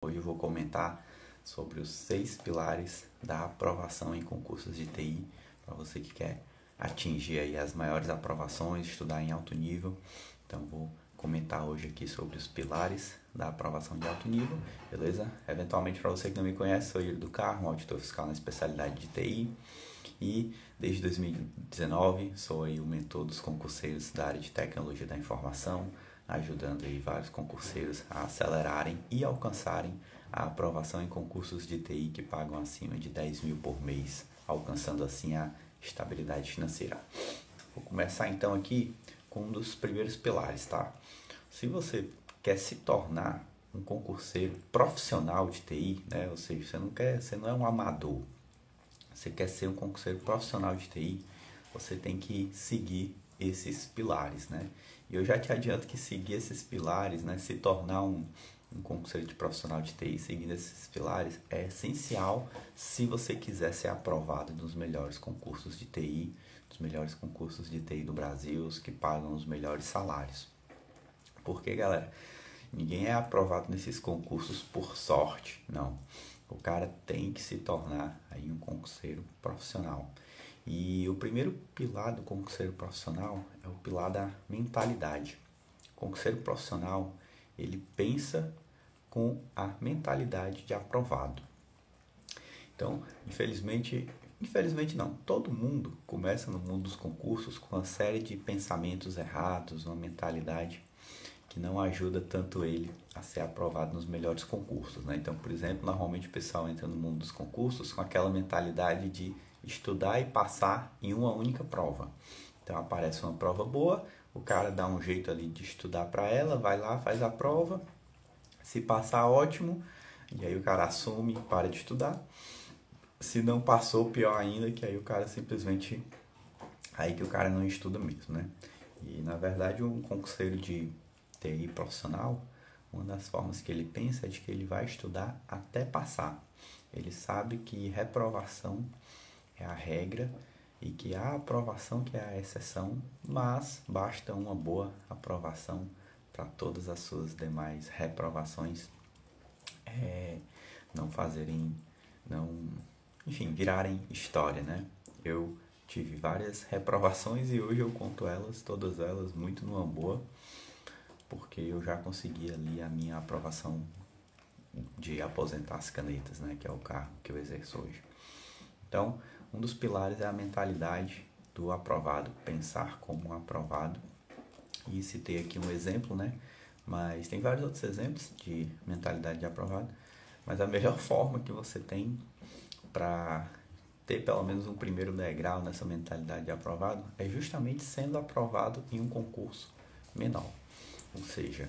Hoje eu vou comentar sobre os 6 pilares da aprovação em concursos de TI, para você que quer atingir aí as maiores aprovações, estudar em alto nível. Então vou comentar hoje aqui sobre os pilares da aprovação de alto nível, beleza? Eventualmente, para você que não me conhece, sou Yuri do Carmo, auditor fiscal na especialidade de TI, e desde 2019 sou aí o mentor dos concurseiros da área de tecnologia da informação, ajudando aí vários concurseiros a acelerarem e alcançarem a aprovação em concursos de TI que pagam acima de 10 mil por mês, alcançando assim a estabilidade financeira. Vou começar então aqui com um dos primeiros pilares, tá? Se você quer se tornar um concurseiro profissional de TI, né? Ou seja, você não é um amador, você quer ser um concurseiro profissional de TI, você tem que seguir esses pilares, né? E eu já te adianto que seguir esses pilares, né, se tornar um concurseiro de profissional de TI seguindo esses pilares é essencial se você quiser ser aprovado nos melhores concursos de TI, dos melhores concursos de TI do Brasil, os que pagam os melhores salários. Porque, galera, ninguém é aprovado nesses concursos por sorte, não. O cara tem que se tornar aí um concurseiro profissional. E o primeiro pilar do concurseiro profissional é o pilar da mentalidade. O concurseiro profissional, ele pensa com a mentalidade de aprovado. Então, infelizmente não, todo mundo começa no mundo dos concursos com uma série de pensamentos errados, uma mentalidade que não ajuda tanto ele a ser aprovado nos melhores concursos, né? Então, por exemplo, normalmente o pessoal entra no mundo dos concursos com aquela mentalidade de estudar e passar em uma única prova. Então, aparece uma prova boa, o cara dá um jeito ali de estudar para ela, vai lá, faz a prova, se passar, ótimo, e aí o cara assume, para de estudar. Se não passou, pior ainda, que aí o cara simplesmente, aí que o cara não estuda mesmo, né? E, na verdade, um concurseiro de TI profissional, uma das formas que ele pensa é de que ele vai estudar até passar. Ele sabe que reprovação é a regra e que a aprovação que é a exceção, mas basta uma boa aprovação para todas as suas demais reprovações virarem história, né? Eu tive várias reprovações e hoje eu conto elas, todas elas, muito numa boa, porque eu já consegui ali a minha aprovação de aposentar as canetas, né? Que é o cargo que eu exerço hoje. Então, um dos pilares é a mentalidade do aprovado, pensar como um aprovado. E citei aqui um exemplo, né? Mas tem vários outros exemplos de mentalidade de aprovado. Mas a melhor forma que você tem para ter pelo menos um primeiro degrau nessa mentalidade de aprovado é justamente sendo aprovado em um concurso menor. Ou seja,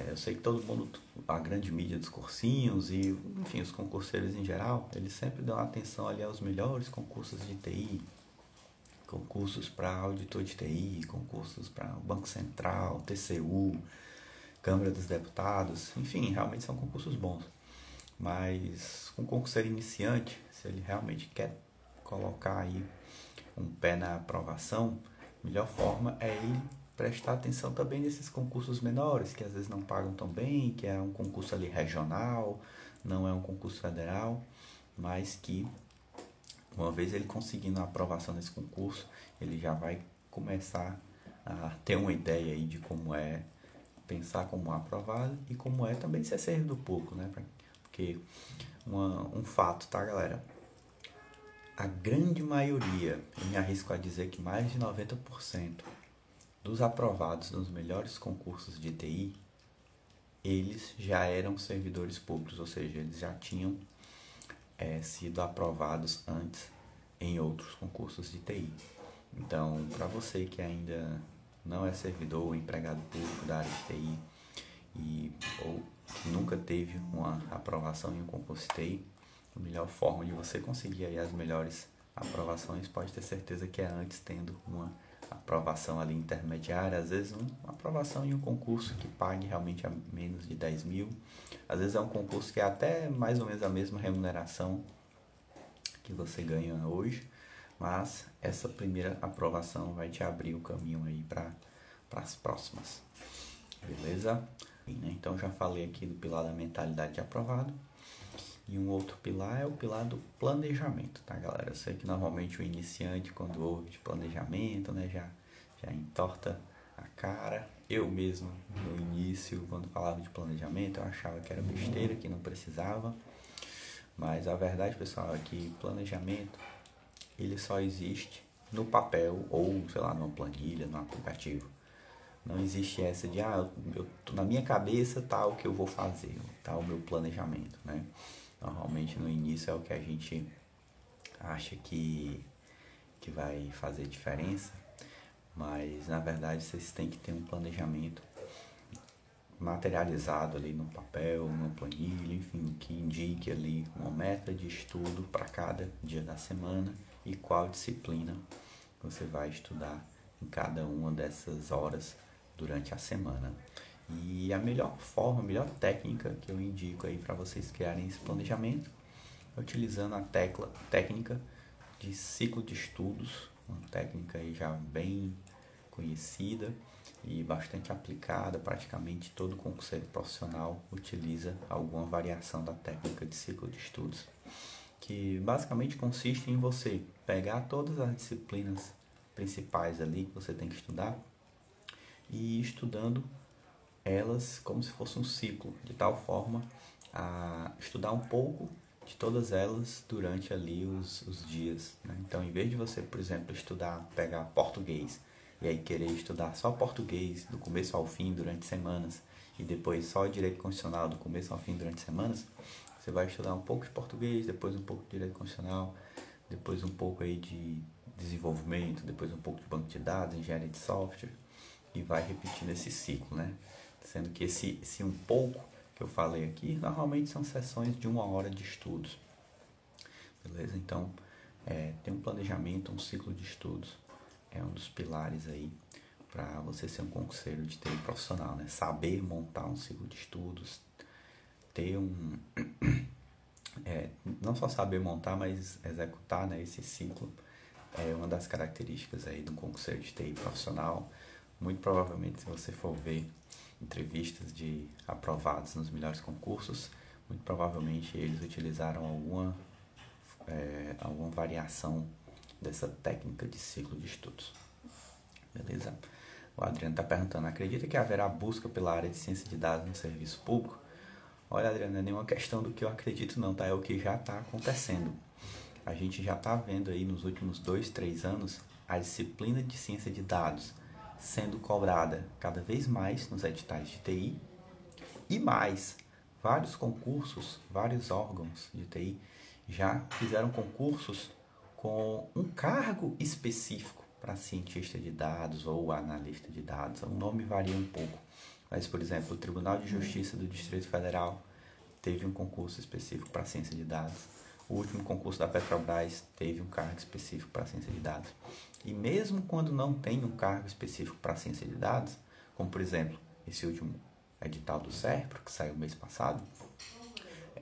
eu sei que todo mundo, a grande mídia dos cursinhos e, enfim, os concurseiros em geral, eles sempre dão atenção ali aos melhores concursos de TI, concursos para auditor de TI, concursos para Banco Central, TCU, Câmara dos Deputados, enfim, realmente são concursos bons. Mas um concurseiro iniciante, se ele realmente quer colocar aí um pé na aprovação, a melhor forma é ele prestar atenção também nesses concursos menores, que às vezes não pagam tão bem, que é um concurso ali regional, não é um concurso federal, mas que uma vez ele conseguindo a aprovação nesse concurso, ele já vai começar a ter uma ideia aí de como é pensar como aprovado e como é também ser servido pouco, né? Porque um fato, tá, galera? A grande maioria, eu me arrisco a dizer que mais de 90% dos aprovados nos melhores concursos de TI, eles já eram servidores públicos, ou seja, eles já tinham sido aprovados antes em outros concursos de TI. Então, para você que ainda não é servidor ou empregado público da área de TI ou que nunca teve uma aprovação em um concurso de TI, a melhor forma de você conseguir aí as melhores aprovações, pode ter certeza que é antes tendo uma aprovação ali intermediária, às vezes uma aprovação em um concurso que pague realmente a menos de 10 mil, às vezes é um concurso que é até mais ou menos a mesma remuneração que você ganha hoje, mas essa primeira aprovação vai te abrir o caminho aí para as próximas, beleza? né? Então já falei aqui do pilar da mentalidade de aprovado. E um outro pilar é o pilar do planejamento, tá, galera? Eu sei que normalmente o iniciante, quando ouve de planejamento, né, já entorta a cara. Eu mesmo, no início, quando falava de planejamento, eu achava que era besteira, que não precisava. Mas a verdade, pessoal, é que planejamento, ele só existe no papel ou, sei lá, numa planilha, num aplicativo. Não existe essa de, na minha cabeça tá o que eu vou fazer, tá o meu planejamento, né? Normalmente no início é o que a gente acha que vai fazer diferença, mas na verdade vocês têm que ter um planejamento materializado ali no papel, numa planilha, enfim, que indique ali uma meta de estudo para cada dia da semana e qual disciplina você vai estudar em cada uma dessas horas durante a semana. E a melhor forma, a melhor técnica que eu indico aí para vocês criarem esse planejamento é utilizando a técnica de ciclo de estudos, uma técnica aí já bem conhecida e bastante aplicada. Praticamente todo concurseiro profissional utiliza alguma variação da técnica de ciclo de estudos, que basicamente consiste em você pegar todas as disciplinas principais ali que você tem que estudar e ir estudando elas como se fosse um ciclo, de tal forma a estudar um pouco de todas elas durante ali os dias, né? Então, em vez de você, por exemplo, pegar português e aí querer estudar só português do começo ao fim durante semanas e depois só direito constitucional do começo ao fim durante semanas, você vai estudar um pouco de português, depois um pouco de direito constitucional, depois um pouco aí de desenvolvimento, depois um pouco de banco de dados, engenharia de software, e vai repetindo esse ciclo, né? Sendo que esse um pouco que eu falei aqui, normalmente são sessões de 1 hora de estudos. Beleza? Então, ter um planejamento, um ciclo de estudos é um dos pilares aí para você ser um concurseiro de TI profissional, né? Saber montar um ciclo de estudos, ter não só saber montar, mas executar, né, esse ciclo é uma das características aí de um concurseiro de TI profissional. Muito provavelmente, se você for ver entrevistas de aprovados nos melhores concursos, muito provavelmente eles utilizaram alguma variação dessa técnica de ciclo de estudos. Beleza? O Adriano está perguntando, acredita que haverá busca pela área de ciência de dados no serviço público? Olha, Adriano, não é nenhuma questão do que eu acredito não, tá? É o que já está acontecendo. A gente já está vendo aí nos últimos 2, 3 anos a disciplina de ciência de dados sendo cobrada cada vez mais nos editais de TI e mais, vários concursos, vários órgãos de TI já fizeram concursos com um cargo específico para cientista de dados ou analista de dados. O nome varia um pouco, mas, por exemplo, o Tribunal de Justiça do Distrito Federal teve um concurso específico para ciência de dados. O último concurso da Petrobras teve um cargo específico para ciência de dados. E mesmo quando não tem um cargo específico para ciência de dados, como por exemplo, esse último edital do SERPRO, que saiu mês passado,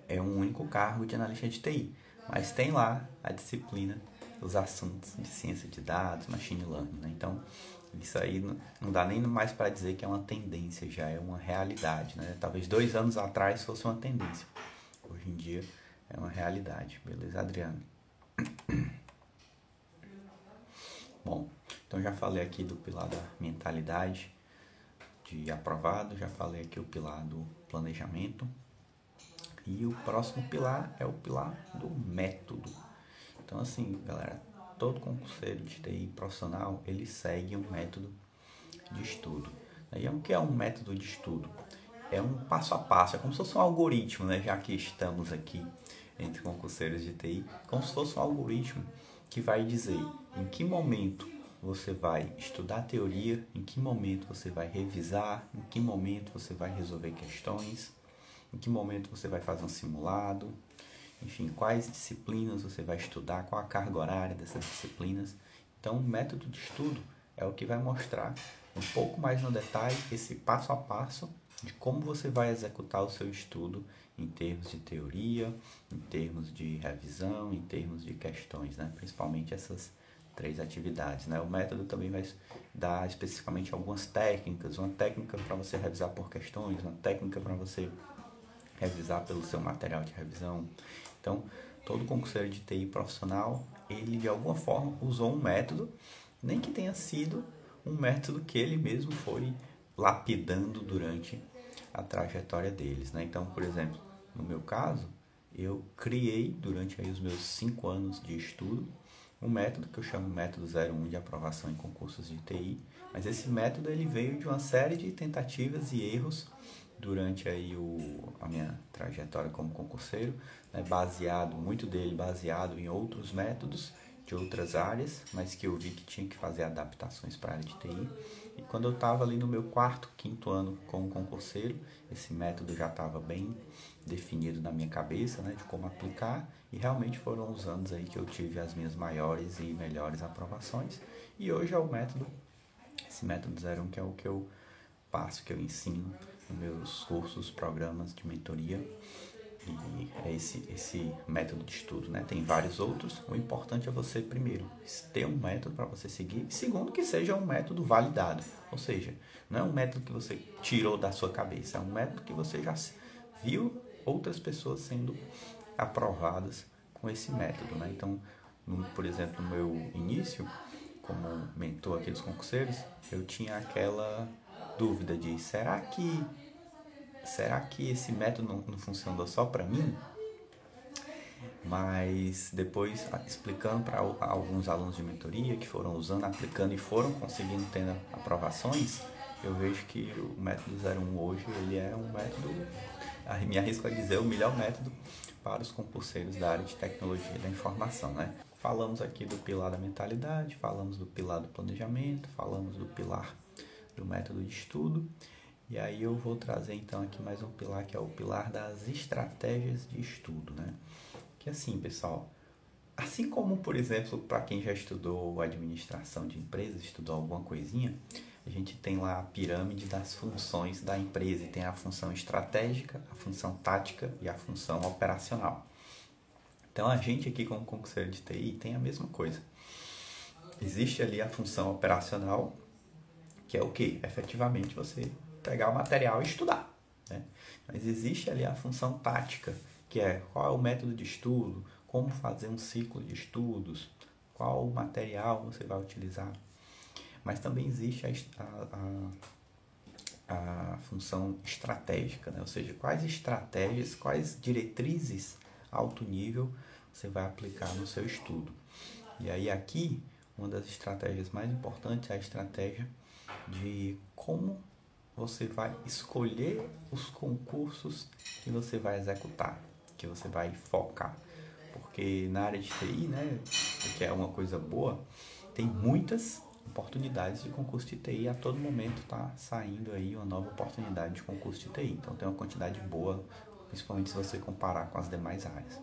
é um único cargo de analista de TI, mas tem lá a disciplina, os assuntos de ciência de dados, machine learning, né? Então, isso aí não dá nem mais para dizer que é uma tendência, já é uma realidade, né? Talvez 2 anos atrás fosse uma tendência, hoje em dia é uma realidade. Beleza, Adriano? Bom, então já falei aqui do pilar da mentalidade de aprovado, já falei aqui o pilar do planejamento. E o próximo pilar é o pilar do método. Então, assim, galera, todo concurseiro de TI profissional, ele segue um método de estudo. E o que é um método de estudo? É um passo a passo, é como se fosse um algoritmo, né? Já que estamos aqui entre concurseiros de TI, como se fosse um algoritmo que vai dizer em que momento você vai estudar teoria, em que momento você vai revisar, em que momento você vai resolver questões, em que momento você vai fazer um simulado, enfim, quais disciplinas você vai estudar, qual a carga horária dessas disciplinas. Então, o método de estudo é o que vai mostrar um pouco mais no detalhe esse passo a passo de como você vai executar o seu estudo em termos de teoria, em termos de revisão, em termos de questões, né? Principalmente essas 3 atividades, né? O método também vai dar especificamente algumas técnicas, uma técnica para você revisar por questões, uma técnica para você revisar pelo seu material de revisão. Então, todo concurseiro de TI profissional, ele de alguma forma usou um método, nem que tenha sido um método que ele mesmo foi lapidando durante a trajetória deles, né? Então, por exemplo, no meu caso, eu criei durante aí os meus 5 anos de estudo um método que eu chamo método 01 de aprovação em concursos de TI, mas esse método ele veio de uma série de tentativas e erros durante aí a minha trajetória como concurseiro, né, muito dele baseado em outros métodos de outras áreas, mas que eu vi que tinha que fazer adaptações para a área de TI. E quando eu estava ali no meu 4º, 5º ano como concurseiro, esse método já estava bem definido na minha cabeça, né, de como aplicar, e realmente foram os anos aí que eu tive as minhas maiores e melhores aprovações. E hoje é esse método 01 que é o que eu passo, que eu ensino nos meus cursos, programas de mentoria, e é esse método de estudo, né? Tem vários outros. O importante é você, primeiro, ter um método para você seguir, e segundo, que seja um método validado, ou seja, não é um método que você tirou da sua cabeça, é um método que você já viu outras pessoas sendo aprovadas com esse método, né? Então, por exemplo, no meu início como mentor aqui dos concurseiros, eu tinha aquela dúvida de será que esse método não funcionou só para mim? Mas depois, explicando para alguns alunos de mentoria que foram usando, aplicando e foram conseguindo ter aprovações, eu vejo que o método 01 hoje ele é um método, me arrisco a dizer, o melhor método para os concurseiros da área de tecnologia da informação, né? Falamos aqui do pilar da mentalidade, falamos do pilar do planejamento, falamos do pilar do método de estudo. E aí eu vou trazer então aqui mais um pilar, que é o pilar das estratégias de estudo, né? Que assim, pessoal, assim como, por exemplo, para quem já estudou administração de empresas, estudou alguma coisinha, a gente tem lá a pirâmide das funções da empresa, e tem a função estratégica, a função tática e a função operacional. Então a gente aqui como concurseiro de TI tem a mesma coisa. Existe ali a função operacional, que é o quê? Efetivamente você pegar o material e estudar, né? Mas existe ali a função tática, que é qual é o método de estudo, como fazer um ciclo de estudos, qual o material você vai utilizar. Mas também existe a função estratégica, né? Ou seja, quais estratégias, quais diretrizes alto nível você vai aplicar no seu estudo. E aí aqui, uma das estratégias mais importantes é a estratégia de como você vai escolher os concursos que você vai executar, que você vai focar. Porque na área de TI, né, que é uma coisa boa, tem muitas oportunidades de concurso de TI. A todo momento está saindo aí uma nova oportunidade de concurso de TI. Então tem uma quantidade boa, principalmente se você comparar com as demais áreas.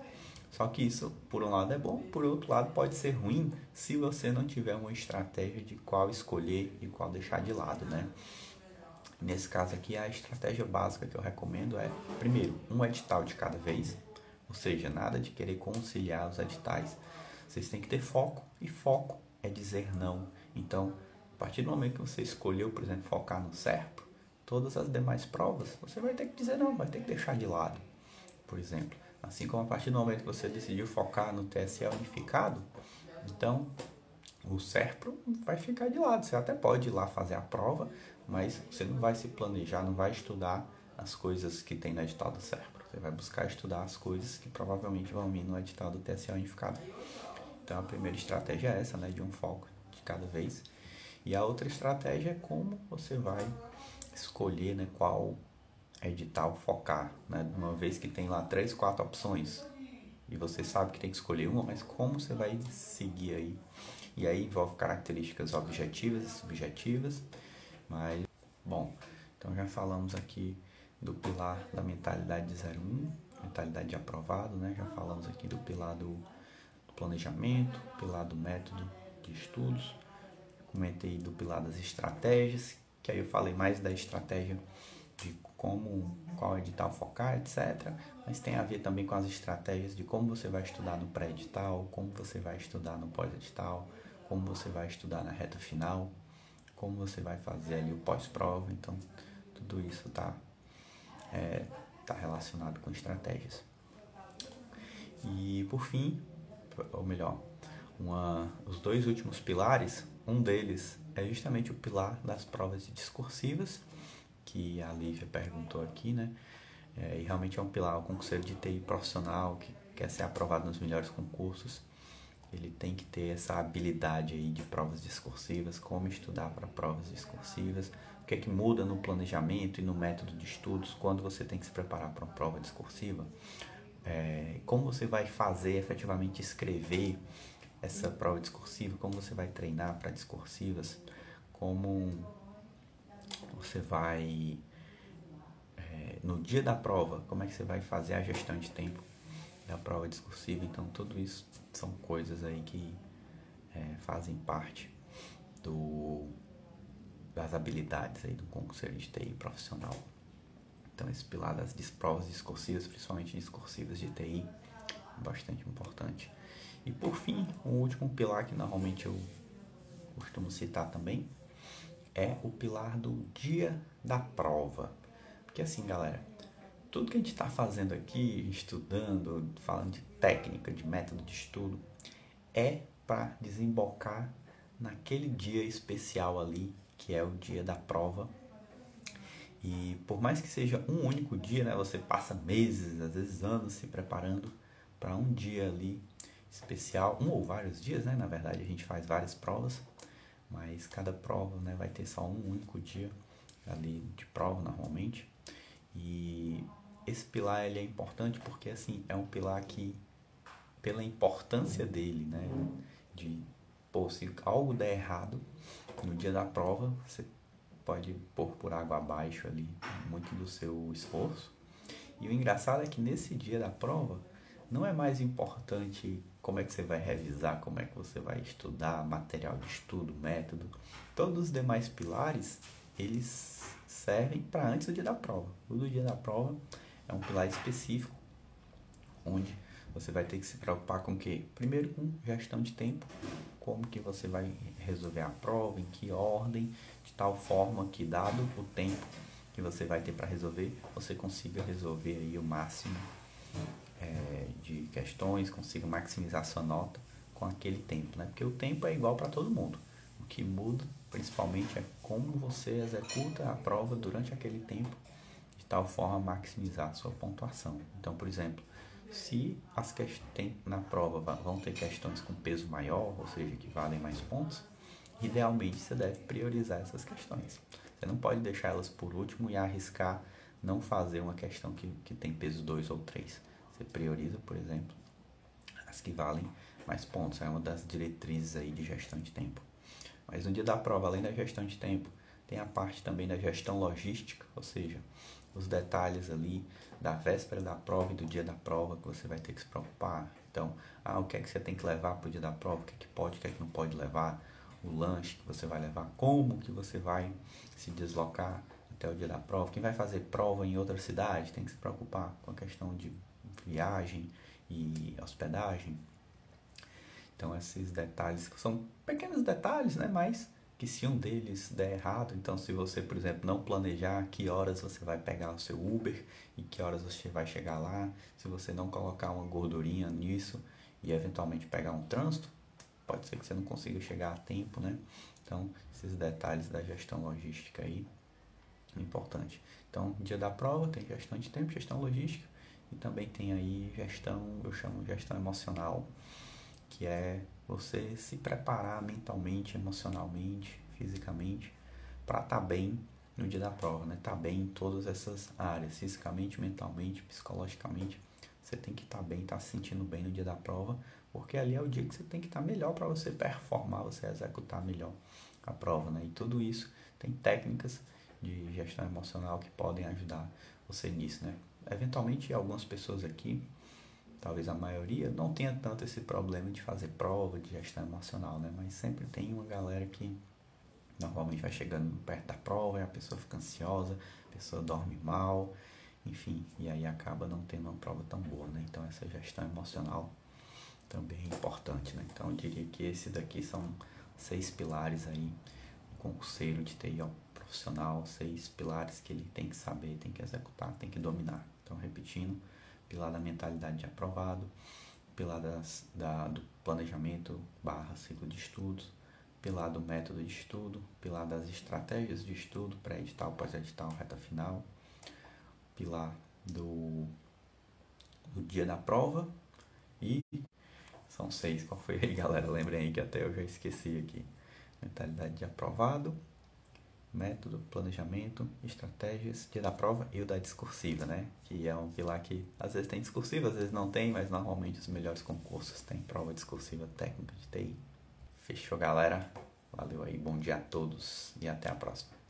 Só que isso, por um lado, é bom, por outro lado, pode ser ruim se você não tiver uma estratégia de qual escolher e qual deixar de lado, né? Nesse caso aqui, a estratégia básica que eu recomendo é, primeiro, um edital de cada vez, ou seja, nada de querer conciliar os editais. Vocês têm que ter foco, e foco é dizer não. Então, a partir do momento que você escolheu, por exemplo, focar no SERPRO, todas as demais provas, você vai ter que dizer não, vai ter que deixar de lado, por exemplo. Assim como a partir do momento que você decidiu focar no TSE unificado, então o SERPRO vai ficar de lado. Você até pode ir lá fazer a prova, mas você não vai se planejar, não vai estudar as coisas que tem no edital do SERPRO. Você vai buscar estudar as coisas que provavelmente vão vir no edital do TSE unificado. Então a primeira estratégia é essa, né, de um foco de cada vez. E a outra estratégia é como você vai escolher, né, qual edital focar, né? Uma vez que tem lá 3, 4 opções e você sabe que tem que escolher uma, mas como você vai seguir aí? E aí envolve características objetivas e subjetivas. Mas, bom, então já falamos aqui do pilar da mentalidade de 01, mentalidade de aprovado, né? Já falamos aqui do pilar do planejamento, pilar do método de estudos. Comentei do pilar das estratégias, que aí eu falei mais da estratégia de qual edital focar, etc. Mas tem a ver também com as estratégias de como você vai estudar no pré-edital, como você vai estudar no pós-edital, como você vai estudar na reta final, como você vai fazer ali o pós-prova. Então, tudo isso tá relacionado com estratégias. E, por fim, ou melhor, os dois últimos pilares, um deles é justamente o pilar das provas discursivas, que a Lívia perguntou aqui, né? E realmente é um pilar, o concurseiro de TI profissional que quer ser aprovado nos melhores concursos, ele tem que ter essa habilidade aí de provas discursivas, como estudar para provas discursivas, o que é que muda no planejamento e no método de estudos quando você tem que se preparar para uma prova discursiva, como você vai fazer efetivamente escrever essa prova discursiva, como você vai treinar para discursivas, como você vai, no dia da prova, como é que você vai fazer a gestão de tempo da prova discursiva. Então, tudo isso são coisas aí que fazem parte das habilidades aí do concurseiro de TI profissional. Então, esse pilar das provas discursivas, principalmente discursivas de TI, é bastante importante. E, por fim, o último pilar que normalmente eu costumo citar também é o pilar do dia da prova. Porque assim, galera, tudo que a gente está fazendo aqui, estudando, falando de técnica, de método de estudo, é para desembocar naquele dia especial ali, que é o dia da prova. E por mais que seja um único dia, né, você passa meses, às vezes anos se preparando para um dia ali especial, um ou vários dias, né? Na verdade, a gente faz várias provas, mas cada prova, né, vai ter só um único dia ali de prova normalmente. E esse pilar, ele é importante porque assim, é um pilar que, pela importância dele, né, se algo der errado no dia da prova, você pode pôr por água abaixo ali muito do seu esforço. E o engraçado é que nesse dia da prova não é mais importante como é que você vai revisar, como é que você vai estudar, material de estudo, método. Todos os demais pilares, eles servem para antes do dia da prova. O do dia da prova é um pilar específico, onde você vai ter que se preocupar com o quê? Primeiro com gestão de tempo, como que você vai resolver a prova, em que ordem, de tal forma que, dado o tempo que você vai ter para resolver, você consiga resolver aí o máximo de questões, consiga maximizar sua nota com aquele tempo, né? Porque o tempo é igual para todo mundo. O que muda, principalmente, é como você executa a prova durante aquele tempo, de tal forma a maximizar a sua pontuação. Então, por exemplo, se na prova vão ter questões com peso maior, ou seja, que valem mais pontos, idealmente você deve priorizar essas questões. Você não pode deixar elas por último e arriscar não fazer uma questão que tem peso 2 ou 3. Você prioriza, por exemplo, as que valem mais pontos. É uma das diretrizes aí de gestão de tempo. Mas no dia da prova, além da gestão de tempo, tem a parte também da gestão logística, ou seja, os detalhes ali da véspera da prova e do dia da prova que você vai ter que se preocupar. Então, o que é que você tem que levar para o dia da prova, o que é que pode, o que é que não pode levar, o lanche que você vai levar, como que você vai se deslocar até o dia da prova. Quem vai fazer prova em outra cidade tem que se preocupar com a questão de viagem e hospedagem. Então, esses detalhes são pequenos detalhes, né? Mas que se um deles der errado, então se você, por exemplo, não planejar que horas você vai pegar o seu Uber e que horas você vai chegar lá, se você não colocar uma gordurinha nisso e eventualmente pegar um trânsito, pode ser que você não consiga chegar a tempo, né? Então, esses detalhes da gestão logística aí é importante. Então, dia da prova tem gestão de tempo, gestão logística e também tem aí eu chamo de gestão emocional, que é você se preparar mentalmente, emocionalmente, fisicamente, para estar bem no dia da prova, né? Estar bem em todas essas áreas, fisicamente, mentalmente, psicologicamente. Você tem que estar bem, estar se sentindo bem no dia da prova, porque ali é o dia que você tem que estar melhor para você performar, você executar melhor a prova, né? E tudo isso tem técnicas de gestão emocional que podem ajudar você nisso, né? Eventualmente, algumas pessoas aqui, talvez a maioria, não tenha tanto esse problema de fazer prova de gestão emocional, né? Mas sempre tem uma galera que normalmente vai chegando perto da prova e a pessoa fica ansiosa, a pessoa dorme mal, enfim, e aí acaba não tendo uma prova tão boa, né? Então essa gestão emocional também é importante, né? Então eu diria que esses daqui são 6 pilares aí, concurseiro de TI profissional, 6 pilares que ele tem que saber, tem que executar, tem que dominar. Então, repetindo, pilar da mentalidade de aprovado, pilar do planejamento / ciclo de estudos, pilar do método de estudo, pilar das estratégias de estudo, pré-edital, pós-edital, reta final, pilar do dia da prova e são 6. Qual foi aí, galera? Lembrem aí que até eu já esqueci aqui. Mentalidade de aprovado, método, planejamento, estratégias, dia da prova e o da discursiva, né? Que é um pilar que às vezes tem discursiva, às vezes não tem, mas normalmente os melhores concursos têm prova discursiva técnica de TI. Fechou, galera? Valeu aí, bom dia a todos e até a próxima.